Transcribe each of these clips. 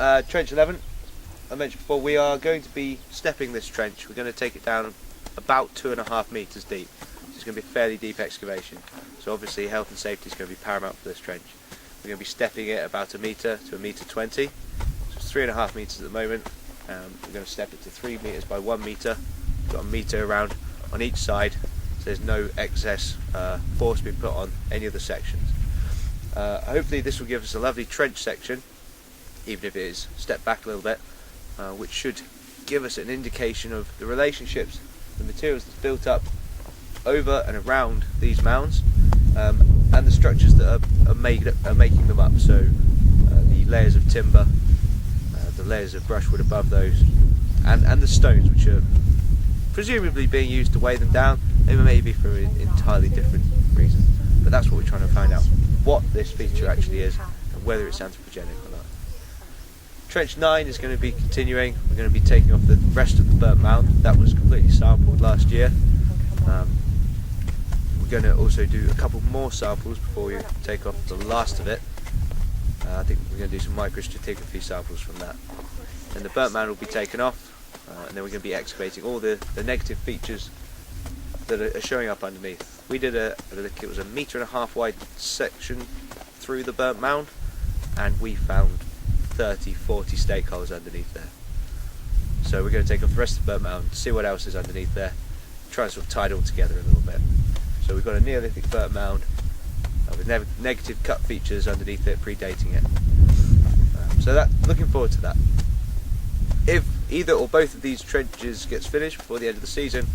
Trench 11, I mentioned before, we are going to be stepping this trench. We're going to take it down about 2.5 metres deep. So it's going to be a fairly deep excavation. So obviously health and safety is going to be paramount for this trench. We're going to be stepping it about 1 metre to 1.20 metres. So it's 3.5 metres at the moment. We're going to step it to 3 metres by 1 metre. We've got a metre around on each side, so there's no excess force being put on any of the sections. Hopefully this will give us a lovely trench section, even if it is stepped back a little bit, which should give us an indication of the relationships, the materials that's built up over and around these mounds, and the structures that are making them up. So the layers of timber, the layers of brushwood above those, and the stones, which are presumably being used to weigh them down. They may be for an entirely different reason, but that's what we're trying to find out, what this feature actually is and whether it's anthropogenic or not. Trench 9 is going to be continuing. We're going to be taking off the rest of the burnt mound that was completely sampled last year. We're going to also do a couple more samples before we take off the last of it. I think we're going to do some microstratigraphy samples from that. And the burnt mound will be taken off, and then we're going to be excavating all the negative features that are showing up underneath. We did it was 1.5 metre wide section through the burnt mound, and we found 30-40 stake holes underneath there. So we're going to take off the rest of the burnt mound, see what else is underneath there, try and sort of tie it all together a little bit. So we've got a Neolithic burnt mound with negative cut features underneath it, predating it. So looking forward to that. If either or both of these trenches gets finished before the end of the season,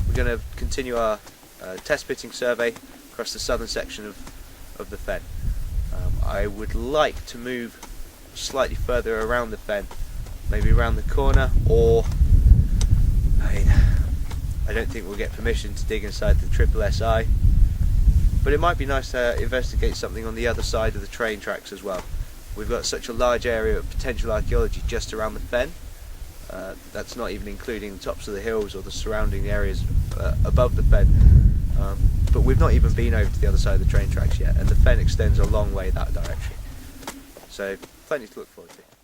we're going to continue our test pitting survey across the southern section of the fen. I would like to move slightly further around the fen, maybe around the corner, or I don't think we'll get permission to dig inside the triple SI, but it might be nice to investigate something on the other side of the train tracks as well. We've got such a large area of potential archaeology just around the fen. That's not even including the tops of the hills or the surrounding areas above the fen. But we've not even been over to the other side of the train tracks yet, and the fen extends a long way that direction. So plenty to look forward to.